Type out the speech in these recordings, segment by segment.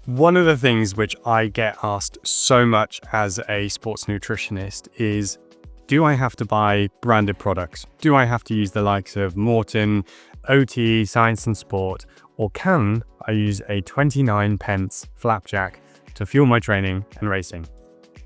One of the things which I get asked so much as a sports nutritionist is, do I have to buy branded products? Do I have to use the likes of Morton, OT, Science and Sport, or can I use a 29 pence flapjack to fuel my training and racing?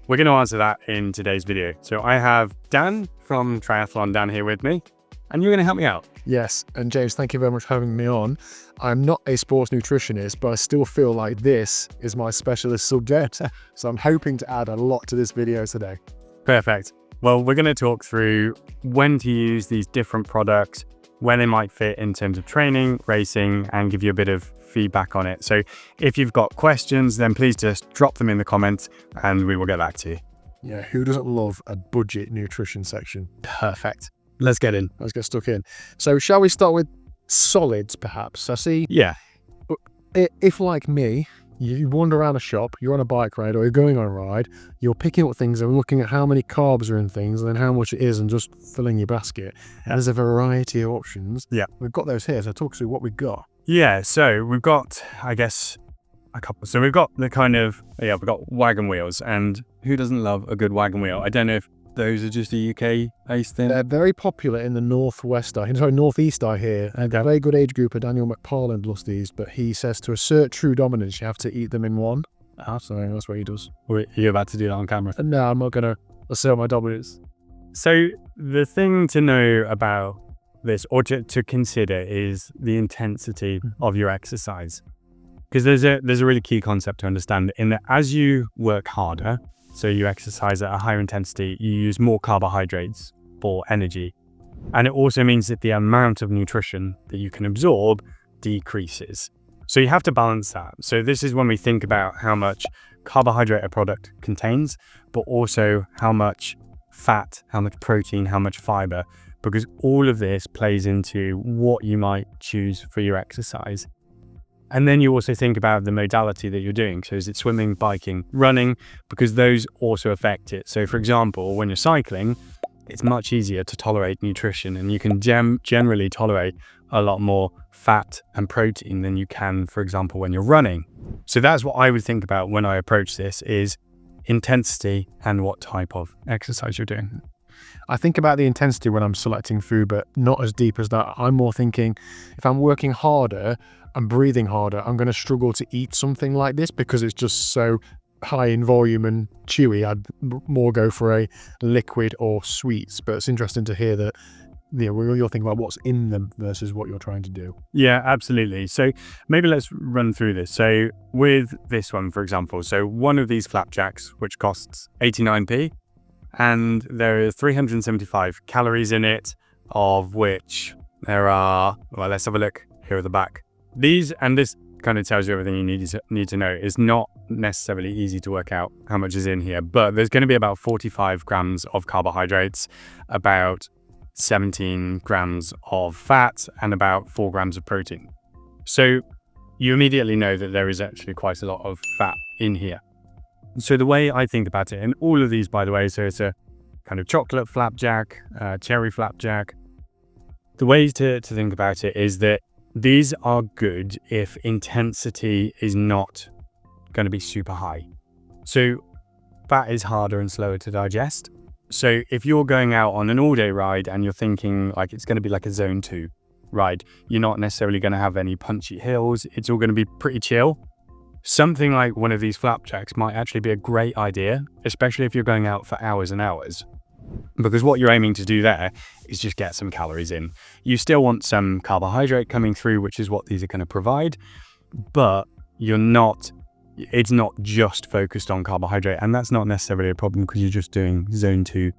We're going to answer that in today's video. So I have Dan from TriathlonDan here with me, and you're going to help me out. Yes, and James, thank you very much for having me on. I'm not a sports nutritionist, but I still feel like this is my specialist subject. So I'm hoping to add a lot to this video today. Perfect. Well, we're going to talk through when to use these different products, when they might fit in terms of training, racing, and give you a bit of feedback on it. So if you've got questions, then please just drop them in the comments and we will get back to you. Yeah, who doesn't love a budget nutrition section? Perfect. Let's get in. Let's get stuck in. So shall we start with solids, perhaps? I see. Yeah. If, like me, you wander around a shop, you're on a bike ride or you're going on a ride, you're picking up things and looking at how many carbs are in things and then how much it is and just filling your basket. Yeah. There's a variety of options. Yeah. We've got those here, so talk us through what we've got. Yeah, so we've got, I guess, a couple. So we've got the kind of, we've got wagon wheels, and who doesn't love a good wagon wheel? I don't know if those are just a UK-based thing. They're very popular in the northeast I hear. And a very good age grouper, Daniel McParland, loves these, but he says to assert true dominance, you have to eat them in one. So that's what he does. Are you about to do that on camera? No, I'm not going to assert my dominance. So the thing to know about this, or to consider, is the intensity of your exercise. Because there's a really key concept to understand in that as you work harder, so you exercise at a higher intensity, you use more carbohydrates for energy. And it also means that the amount of nutrition that you can absorb decreases. So you have to balance that. So this is when we think about how much carbohydrate a product contains, but also how much fat, how much protein, how much fiber, because all of this plays into what you might choose for your exercise. And then you also think about the modality that you're doing. So is it swimming, biking, running? Because those also affect it. So for example, when you're cycling, it's much easier to tolerate nutrition, and you can generally tolerate a lot more fat and protein than you can, for example, when you're running. So that's what I would think about when I approach this, is intensity and what type of exercise you're doing. I think about the intensity when I'm selecting food, but not as deep as that. I'm more thinking if I'm working harder and breathing harder, I'm going to struggle to eat something like this because it's just so high in volume and chewy. I'd more go for a liquid or sweets, but it's interesting to hear that you're thinking about what's in them versus what you're trying to do. Yeah, absolutely. So maybe let's run through this. So with this one, for example, so one of these flapjacks, which costs 89p, and there are 375 calories in it, of which there are, well, let's have a look here at the back. These, and this kind of tells you everything you need to know. It's not necessarily easy to work out how much is in here, but there's going to be about 45 grams of carbohydrates, about 17 grams of fat, and about 4 grams of protein. So you immediately know that there is actually quite a lot of fat in here. So the way I think about it, and all of these, by the way, so it's a kind of chocolate flapjack, cherry flapjack. The way to think about it is that these are good if intensity is not going to be super high. So fat is harder and slower to digest. So if you're going out on an all-day ride and you're thinking like it's going to be like a zone 2 ride, you're not necessarily going to have any punchy hills. It's all going to be pretty chill. Something like one of these flapjacks might actually be a great idea, especially if you're going out for hours and hours. Because what you're aiming to do there is just get some calories in. You still want some carbohydrate coming through, which is what these are going to provide, but it's not just focused on carbohydrate, and that's not necessarily a problem because you're just doing zone 2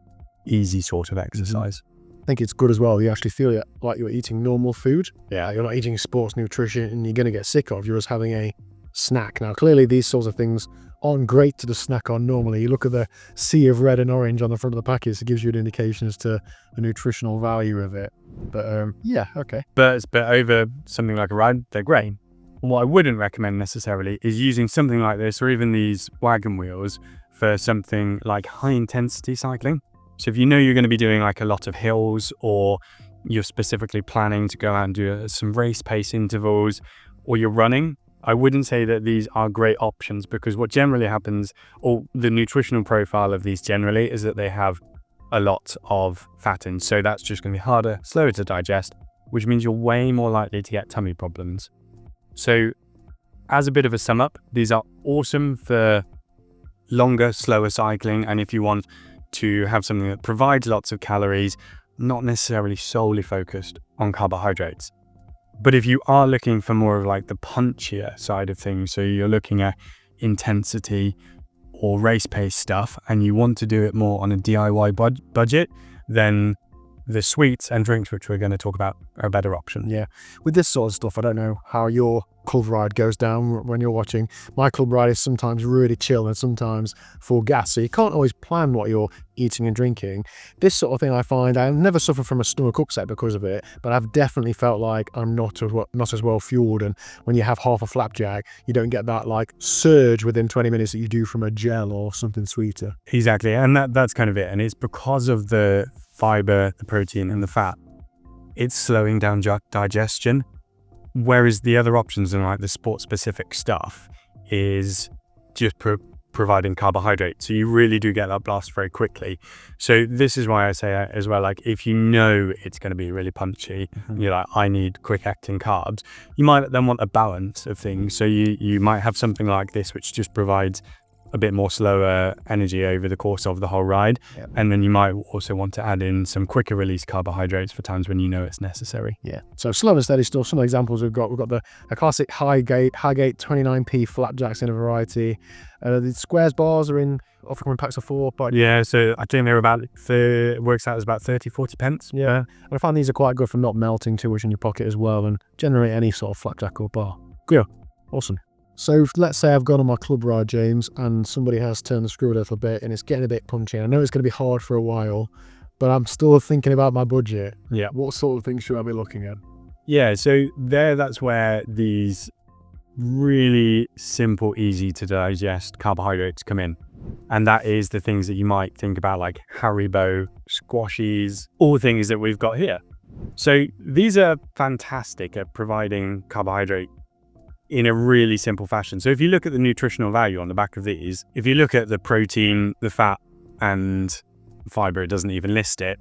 easy sort of exercise. I think it's good as well. You actually feel like you're eating normal food. Yeah, you're not eating sports nutrition and you're going to get sick of. You're just having a snack. Now, clearly these sorts of things aren't great to just snack on normally. You look at the sea of red and orange on the front of the package, it gives you an indication as to the nutritional value of it. But yeah, okay. But over something like a ride, they're great. What I wouldn't recommend necessarily is using something like this or even these wagon wheels for something like high intensity cycling. So if you know you're going to be doing like a lot of hills, or you're specifically planning to go out and do some race pace intervals, or you're running, I wouldn't say that these are great options, because what generally happens, or the nutritional profile of these generally, is that they have a lot of fat in. So that's just going to be harder, slower to digest, which means you're way more likely to get tummy problems. So as a bit of a sum up, these are awesome for longer, slower cycling. And if you want to have something that provides lots of calories, not necessarily solely focused on carbohydrates. But if you are looking for more of like the punchier side of things, so you're looking at intensity or race pace stuff, and you want to do it more on a DIY budget, then the sweets and drinks, which we're going to talk about, are a better option. Yeah. With this sort of stuff, I don't know how your club ride goes down when you're watching. My club ride is sometimes really chill and sometimes full gas, so you can't always plan what you're eating and drinking. This sort of thing, I find I never suffer from a stomach upset because of it, but I've definitely felt like I'm not as well fueled. And when you have half a flapjack, you don't get that like surge within 20 minutes that you do from a gel or something sweeter. Exactly. And that's kind of it. And it's because of the fiber, the protein, and the fat. It's slowing down digestion. Whereas the other options in like the sport specific stuff is just providing carbohydrate. So you really do get that blast very quickly. So this is why I say as well, like if you know it's going to be really punchy, you're like, I need quick acting carbs, you might then want a balance of things. So you might have something like this, which just provides a bit more slower energy over the course of the whole ride. Yep. And then you might also want to add in some quicker release carbohydrates for times when you know it's necessary. Yeah. So slow and steady stuff. Some examples we've got the classic Highgate 29p flapjacks in a variety. The squares bars are often come in packs of 4. But yeah, so I think they're about, works out as about 30-40 pence. Yeah. And I find these are quite good for not melting too much in your pocket as well, and generate any sort of flapjack or bar. Yeah. Awesome. So let's say I've gone on my club ride, James, and somebody has turned the screw a little bit and it's getting a bit punchy. I know it's going to be hard for a while, but I'm still thinking about my budget. Yeah. What sort of things should I be looking at? Yeah, so that's where these really simple, easy to digest carbohydrates come in. And that is the things that you might think about, like Haribo, squashies, all things that we've got here. So these are fantastic at providing carbohydrate in a really simple fashion. So if you look at the nutritional value on the back of these, if you look at the protein, the fat, and fiber, it doesn't even list it,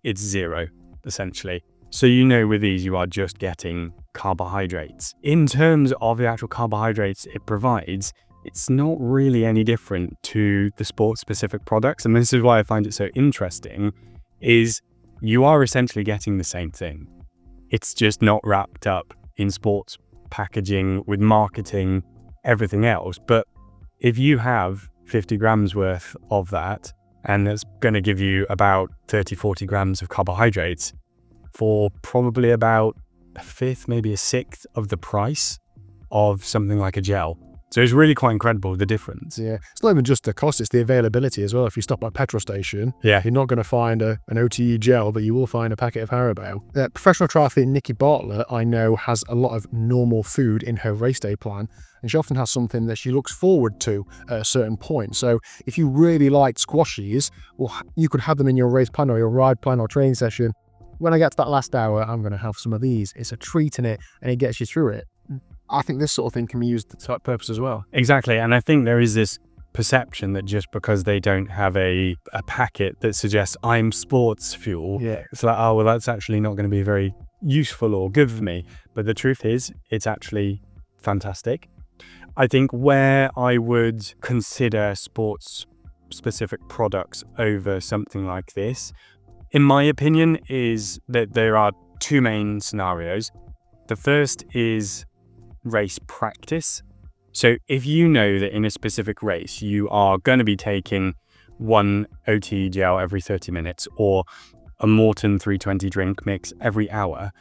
it's 0, essentially. So you know with these, you are just getting carbohydrates. In terms of the actual carbohydrates it provides, it's not really any different to the sport-specific products. And this is why I find it so interesting, is you are essentially getting the same thing. It's just not wrapped up in sports packaging with marketing, everything else. But if you have 50 grams worth of that, and that's going to give you about 30-40 grams of carbohydrates for probably about a fifth, maybe a sixth of the price of something like a gel. So it's really quite incredible, the difference. Yeah, it's not even just the cost, it's the availability as well. If you stop at a petrol station, yeah, you're not going to find an OTE gel, but you will find a packet of Haribo. Professional triathlete Nikki Bartlett, I know, has a lot of normal food in her race day plan, and she often has something that she looks forward to at a certain point. So if you really like squashies, well, you could have them in your race plan or your ride plan or training session. When I get to that last hour, I'm going to have some of these. It's a treat in it, and it gets you through it. I think this sort of thing can be used for that purpose as well. Exactly. And I think there is this perception that just because they don't have a packet that suggests I'm sports fuel, it's like, oh, well, that's actually not going to be very useful or good for me. But the truth is, it's actually fantastic. I think where I would consider sports specific products over something like this, in my opinion, is that there are 2 main scenarios. The first is race practice. So if you know that in a specific race, you are going to be taking 1 OT gel every 30 minutes or a Morton 320 drink mix every hour,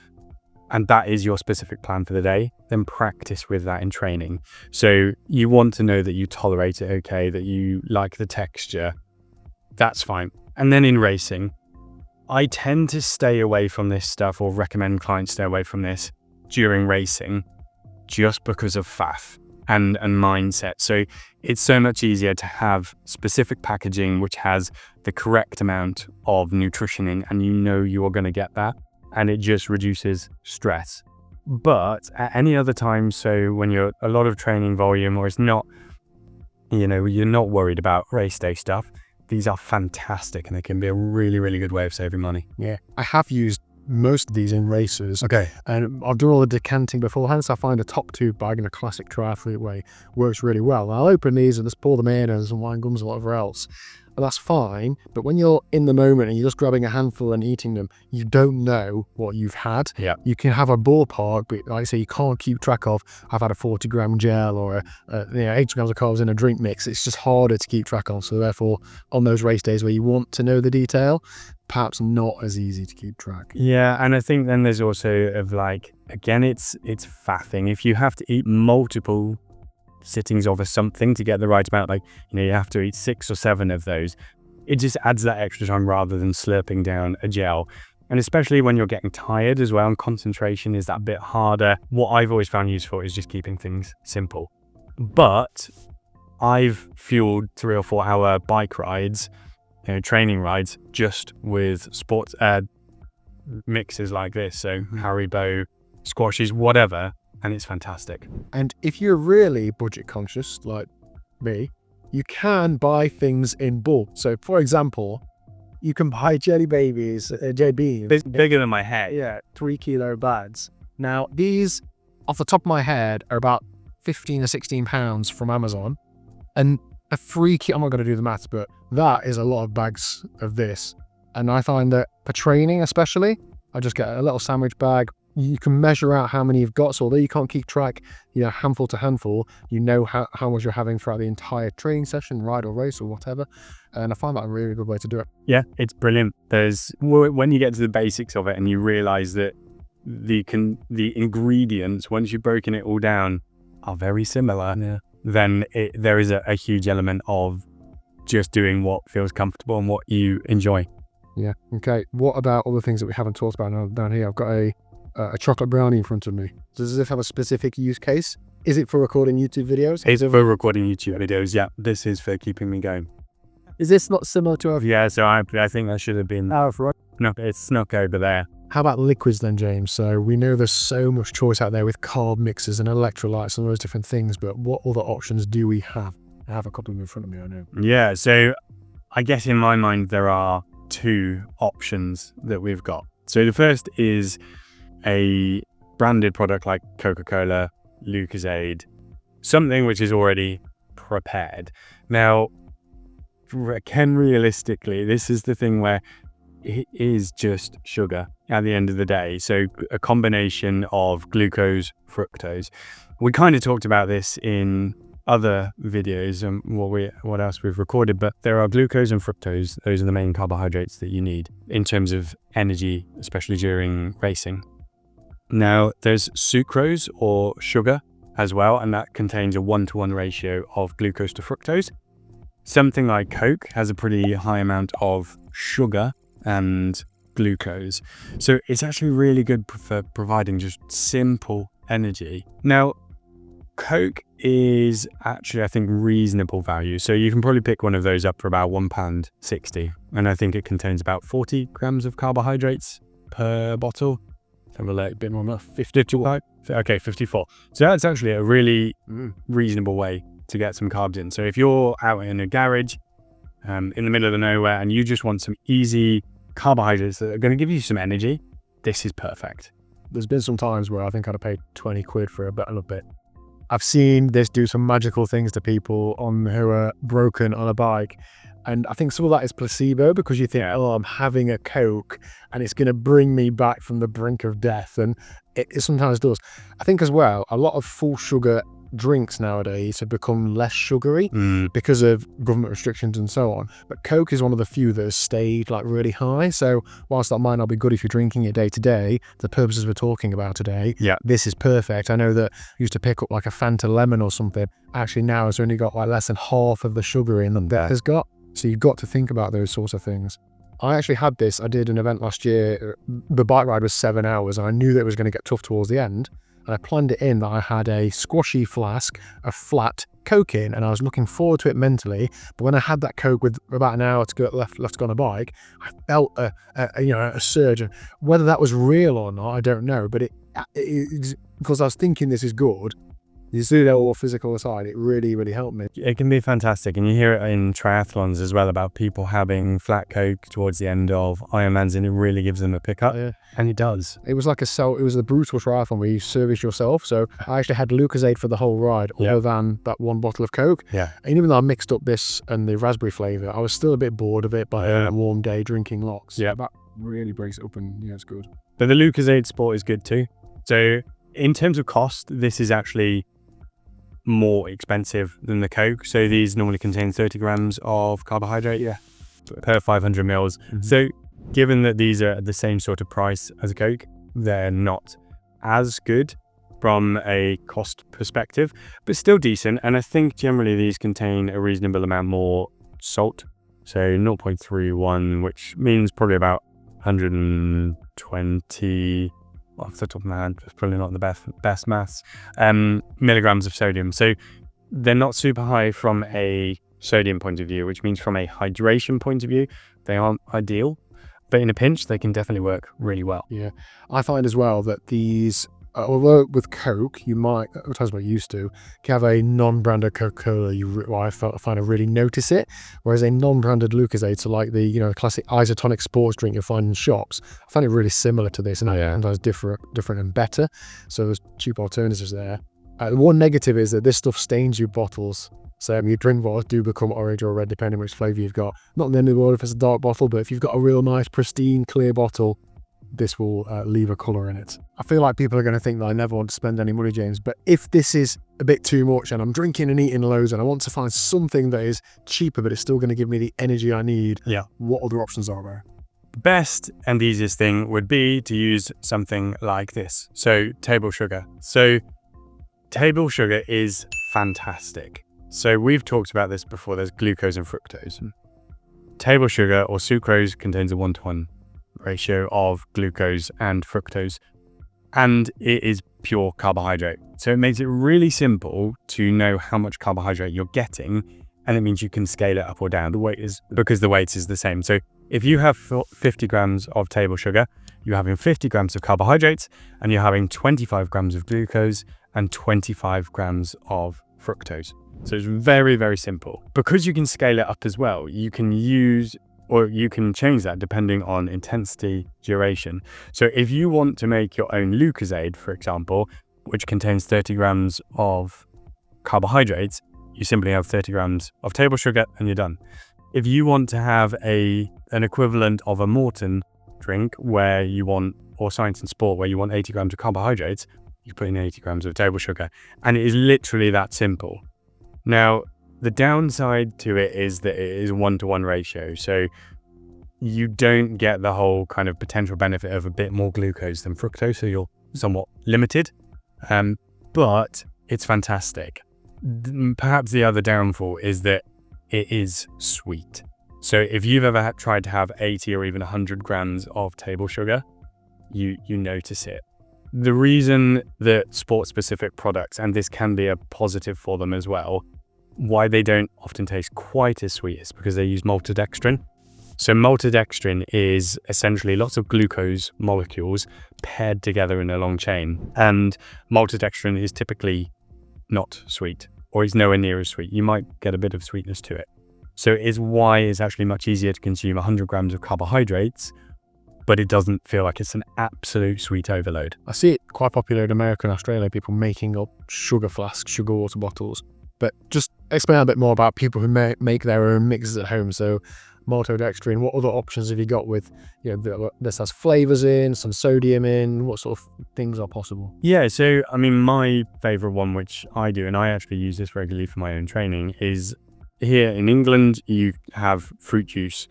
and that is your specific plan for the day, then practice with that in training. So you want to know that you tolerate it okay, that you like the texture, that's fine. And then in racing, I tend to stay away from this stuff, or recommend clients stay away from this during racing, just because of faff and mindset. So it's so much easier to have specific packaging which has the correct amount of nutrition in, and you know you're going to get that, and it just reduces stress. But at any other time, so when you're a lot of training volume, or it's not, you're not worried about race day stuff, these are fantastic, and they can be a really, really good way of saving money. Yeah, I have used most of these in races. Okay. And I've done all the decanting beforehand, so I find a top tube bag in a classic triathlete way works really well. I'll open these and just pour them in and some wine gums or whatever else. But that's fine. But when you're in the moment and you're just grabbing a handful and eating them, you don't know what you've had. Yeah. You can have a ballpark, but like I say, you can't keep track of, I've had a 40-gram gel or 8 grams of carbs in a drink mix. It's just harder to keep track of. So therefore, on those race days where you want to know the detail, perhaps not as easy to keep track. Yeah, and I think then there's also again, it's faffing. If you have to eat multiple sittings of something to get the right amount, you have to eat 6 or 7 of those, it just adds that extra time rather than slurping down a gel. And especially when you're getting tired as well, and concentration is that bit harder. What I've always found useful is just keeping things simple. But I've fueled 3 or 4 hour bike rides, training rides, just with sports mixes like this. So Haribo, squashes, whatever, and it's fantastic. And if you're really budget conscious like me, you can buy things in bulk. So for example, you can buy jelly babies, JB. It's bigger than my head. Yeah, 3 kilo bags. Now these, off the top of my head, are about 15 or 16 pounds from Amazon. And a 3 kilo, I'm not going to do the maths, but that is a lot of bags of this. And I find that for training especially, I just get a little sandwich bag. You can measure out how many you've got. So although you can't keep track, handful to handful, you know how much you're having throughout the entire training session, ride or race or whatever. And I find that a really good way to do it. Yeah, it's brilliant. When you get to the basics of it and you realize that the ingredients, once you've broken it all down, are very similar, then there is a huge element of just doing what feels comfortable and what you enjoy. Yeah. Okay. What about all the things that we haven't talked about now down here? I've got a chocolate brownie in front of me. Does this have a specific use case? Is it for recording YouTube videos? It's for recording YouTube videos, yeah. This is for keeping me going. Is this not similar to our... Yeah, so I think that should have been... right. No, it's snuck over there. How about liquids then, James? So we know there's so much choice out there with carb mixes and electrolytes and all those different things, but what other options do we have? I have a couple of them in front of me, I know. Yeah, so I guess in my mind there are 2 options that we've got. So the first is a branded product like Coca-Cola, Lucozade, something which is already prepared. Now, realistically, this is the thing where it is just sugar at the end of the day. So a combination of glucose, fructose. We kind of talked about this in other videos and what else we've recorded, but there are glucose and fructose. Those are the main carbohydrates that you need in terms of energy, especially during racing. Now there's sucrose or sugar as well, and that contains a 1-to-1 ratio of glucose to fructose. Something like Coke has a pretty high amount of sugar and glucose. So it's actually really good for providing just simple energy. Now, Coke is actually, I think, reasonable value. So you can probably pick one of those up for about £1.60. And I think it contains about 40 grams of carbohydrates per bottle. Have a look, a bit more than 54. Okay, 54. So that's actually a really reasonable way to get some carbs in. So if you're out in a garage, in the middle of the nowhere, and you just want some easy carbohydrates that are going to give you some energy, this is perfect. There's been some times where I think I'd have paid 20 quid for a little bit. I've seen this do some magical things to people who are broken on a bike. And I think some of that is placebo, because you think, oh, I'm having a Coke and it's going to bring me back from the brink of death. And it sometimes does. I think as well, a lot of full sugar drinks nowadays have become less sugary because of government restrictions and so on. But Coke is one of the few that has stayed really high. So whilst that might not be good if you're drinking it day to day, the purposes we're talking about today, this is perfect. I know that I used to pick up a Fanta lemon or something. Actually now it's only got less than half of the sugar in than that has got. So you've got to think about those sorts of things. I actually had this. I did an event last year. The bike ride was 7 hours and I knew that it was going to get tough towards the end. And I planned it in that I had a squashy flask of flat Coke in and I was looking forward to it mentally, but when I had that Coke with about an hour to go left to go on a bike, I felt a surge. And whether that was real or not, I don't know, but it's because I was thinking this is good. You see that all physical aside, it really, really helped me. It can be fantastic, and you hear it in triathlons as well about people having flat Coke towards the end of Ironmans, and it really gives them a pickup. Yeah. And it does. It was like it was the brutal triathlon where you service yourself. So I actually had Lucozade for the whole ride, other than that one bottle of Coke. Yeah. And even though I mixed up this and the raspberry flavour, I was still a bit bored of it by a warm day drinking lots. Yeah. That really breaks it up, and it's good. But the Lucozade Sport is good too. So in terms of cost, this is actually more expensive than the Coke. So these normally contain 30 grams of carbohydrate per 500 mils. So given that these are at the same sort of price as a Coke, they're not as good from a cost perspective, but still decent. And I think generally these contain a reasonable amount more salt. So 0.31, which means probably about 120 off the top of my head, it's probably not the best maths, milligrams of sodium. So they're not super high from a sodium point of view, which means from a hydration point of view, they aren't ideal. But in a pinch, they can definitely work really well. Yeah. I find as well that these, although with Coke, you might, times what I used to, have a non-branded Coca-Cola, I find I really notice it, whereas a non-branded Lucozade, so like the classic isotonic sports drink you find in shops, I find it really similar to this, and sometimes different and better. So there's cheap alternatives there. The one negative is that this stuff stains your bottles. So your drink bottles do become orange or red depending which flavour you've got. Not the end of the world if it's a dark bottle, but if you've got a real nice, pristine, clear bottle, this will leave a colour in it. I feel like people are going to think that I never want to spend any money, James, but if this is a bit too much and I'm drinking and eating loads and I want to find something that is cheaper but it's still going to give me the energy I need, what other options are there? The best and easiest thing would be to use something like this. So table sugar. So table sugar is fantastic. So we've talked about this before. There's glucose and fructose. Table sugar or sucrose contains a 1-to-1 ratio of glucose and fructose, and it is pure carbohydrate. So it makes it really simple to know how much carbohydrate you're getting, and it means you can scale it up or down. The weight is the same. So if you have 50 grams of table sugar, you're having 50 grams of carbohydrates, and you're having 25 grams of glucose and 25 grams of fructose. So it's very, very simple. Because you can scale it up as well, you can use, or you can change that depending on intensity, duration. So if you want to make your own Lucozade, for example, which contains 30 grams of carbohydrates, you simply have 30 grams of table sugar and you're done. If you want to have an equivalent of a Morton drink where you want, or Science and Sport, where you want 80 grams of carbohydrates, you put in 80 grams of table sugar. And it is literally that simple. Now, the downside to it is that it is 1-to-1 ratio. So you don't get the whole kind of potential benefit of a bit more glucose than fructose. So you're somewhat limited, but it's fantastic. Perhaps the other downfall is that it is sweet. So if you've ever tried to have 80 or even 100 grams of table sugar, you notice it. The reason that sport-specific products, and this can be a positive for them as well, why they don't often taste quite as sweet is because they use maltodextrin. So maltodextrin is essentially lots of glucose molecules paired together in a long chain. And maltodextrin is typically not sweet, or is nowhere near as sweet. You might get a bit of sweetness to it. So it is why it's actually much easier to consume 100 grams of carbohydrates, but it doesn't feel like it's an absolute sweet overload. I see it quite popular in America and Australia, people making up sugar flasks, sugar water bottles. But just explain a bit more about people who make their own mixes at home. So maltodextrin, what other options have you got with, this has flavors in, some sodium in, what sort of things are possible? Yeah, so I mean, my favorite one, which I do, and I actually use this regularly for my own training, is here in England, you have fruit juice.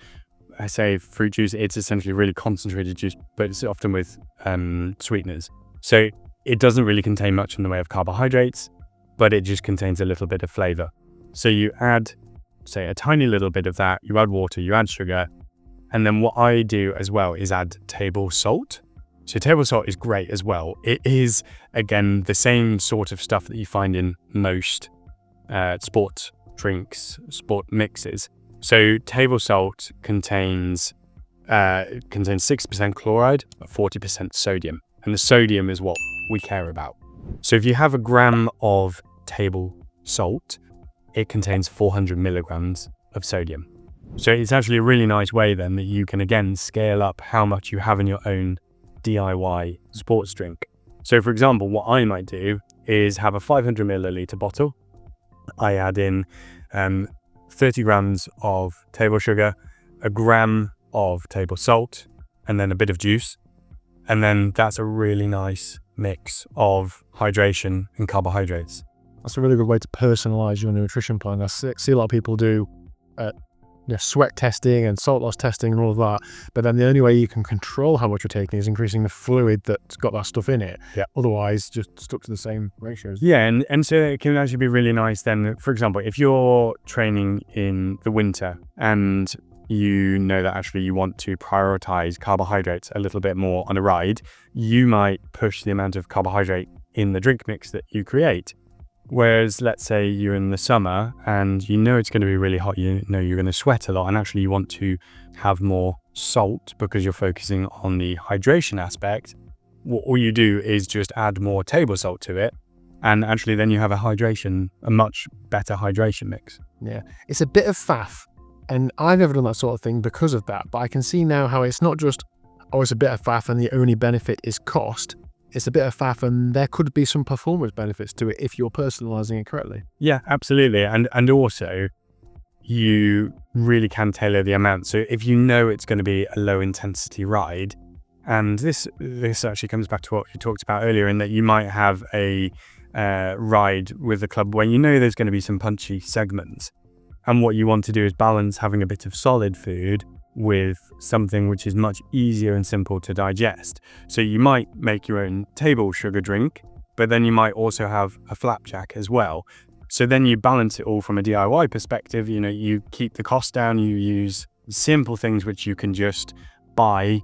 I say fruit juice, it's essentially really concentrated juice, but it's often with sweeteners. So it doesn't really contain much in the way of carbohydrates, but it just contains a little bit of flavor. So you add, say, a tiny little bit of that, you add water, you add sugar, and then what I do as well is add table salt. So table salt is great as well. It is, again, the same sort of stuff that you find in most sport drinks, sport mixes. So table salt contains 6% chloride, 40% sodium, and the sodium is what we care about. So if you have a gram of table salt, it contains 400 milligrams of sodium. So it's actually a really nice way then that you can again scale up how much you have in your own DIY sports drink. So for example, what I might do is have a 500 milliliter bottle. I add in 30 grams of table sugar, a gram of table salt, and then a bit of juice. And then that's a really nice mix of hydration and carbohydrates. That's a really good way to personalize your nutrition plan. I see a lot of people do sweat testing and salt loss testing and all of that, but then the only way you can control how much you're taking is increasing the fluid that's got that stuff in it. Yeah. Otherwise, just stuck to the same ratios. Yeah, and so it can actually be really nice then, for example, if you're training in the winter and you know that actually you want to prioritize carbohydrates a little bit more on a ride, you might push the amount of carbohydrate in the drink mix that you create. Whereas let's say you're in the summer and you know it's going to be really hot, you know you're going to sweat a lot, and actually you want to have more salt because you're focusing on the hydration aspect. What all you do is just add more table salt to it, and actually then you have a much better hydration mix. Yeah, it's a bit of faff, and I've never done that sort of thing because of that, but I can see now how it's not just, it's a bit of faff and the only benefit is cost. It's a bit of faff, and there could be some performance benefits to it if you're personalizing it correctly. Yeah, absolutely. And also you really can tailor the amount. So if you know it's going to be a low intensity ride, and this actually comes back to what you talked about earlier, in that you might have a ride with the club where you know there's going to be some punchy segments. And what you want to do is balance having a bit of solid food with something which is much easier and simple to digest. So you might make your own table sugar drink, but then you might also have a flapjack as well. So then you balance it all from a DIY perspective. You know, you keep the cost down, you use simple things which you can just buy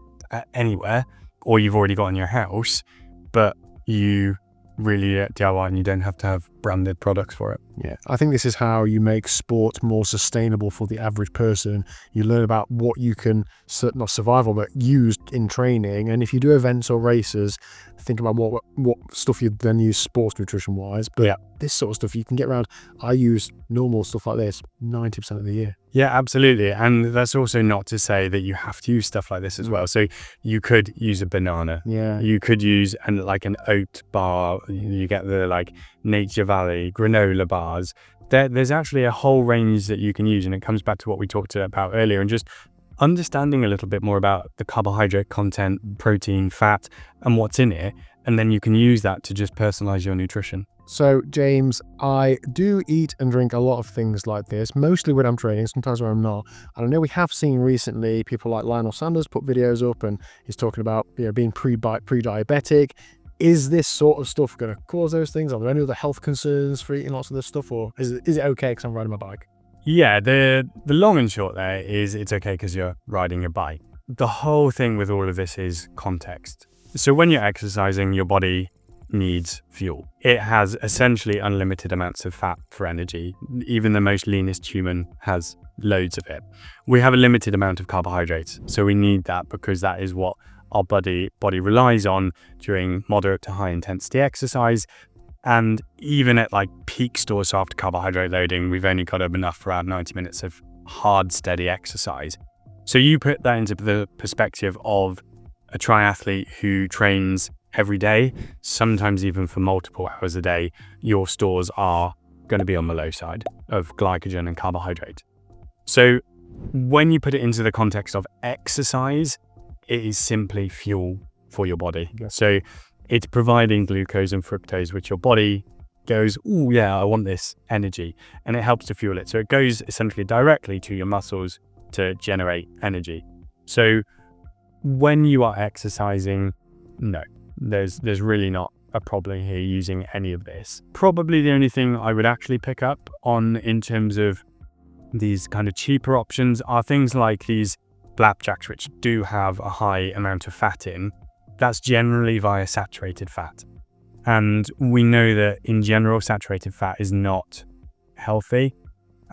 anywhere or you've already got in your house, but you really DIY and you don't have to have branded products for it. Yeah, I think this is how you make sport more sustainable for the average person. You learn about what you can, not survival, but use in training. And if you do events or races, think about what stuff you then use sports nutrition wise. But yeah, this sort of stuff you can get around. I use normal stuff like this 90% of the year. Yeah, absolutely. And that's also not to say that you have to use stuff like this as well. So you could use a banana. Yeah. You could use an oat bar. You get the Nature Valley granola bars. There's actually a whole range that you can use. And it comes back to what we talked about earlier, and just understanding a little bit more about the carbohydrate content, protein, fat, and what's in it. And then you can use that to just personalize your nutrition. So, James, I do eat and drink a lot of things like this, mostly when I'm training, sometimes when I'm not. And I know we have seen recently people like Lionel Sanders put videos up and he's talking about being pre-diabetic. Is this sort of stuff going to cause those things? Are there any other health concerns for eating lots of this stuff, or is it okay because I'm riding my bike? Yeah, the long and short there is it's okay because you're riding a bike. The whole thing with all of this is context. So when you're exercising, your body needs fuel. It has essentially unlimited amounts of fat for energy. Even the most leanest human has loads of it. We have a limited amount of carbohydrates, so we need that because that is what our body relies on during moderate to high intensity exercise. And even at peak stores after carbohydrate loading, we've only got enough for about 90 minutes of hard, steady exercise. So you put that into the perspective of a triathlete who trains every day, sometimes even for multiple hours a day, your stores are going to be on the low side of glycogen and carbohydrate. So when you put it into the context of exercise, it is simply fuel for your body. Yes. So it's providing glucose and fructose, which your body goes, oh yeah, I want this energy, and it helps to fuel it. So it goes essentially directly to your muscles to generate energy. So when you are exercising, no, there's really not a problem here using any of this. Probably the only thing I would actually pick up on in terms of these kind of cheaper options are things like these flapjacks, which do have a high amount of fat in. That's generally via saturated fat. And we know that in general, saturated fat is not healthy,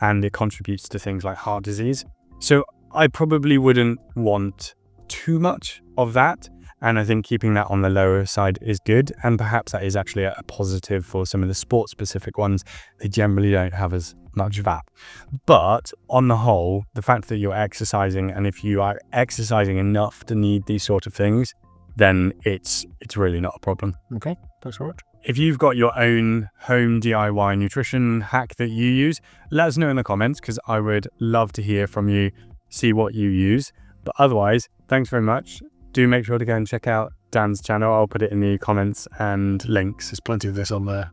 and it contributes to things like heart disease. So I probably wouldn't want too much of that. And I think keeping that on the lower side is good. And perhaps that is actually a positive for some of the sport specific ones. They generally don't have as much VAT. But on the whole, the fact that you're exercising, and if you are exercising enough to need these sort of things, then it's really not a problem. Okay, thanks very much. If you've got your own home DIY nutrition hack that you use, let us know in the comments, because I would love to hear from you, see what you use. But otherwise, thanks very much. Do make sure to go and check out Dan's channel. I'll put it in the comments and links. There's plenty of this on there.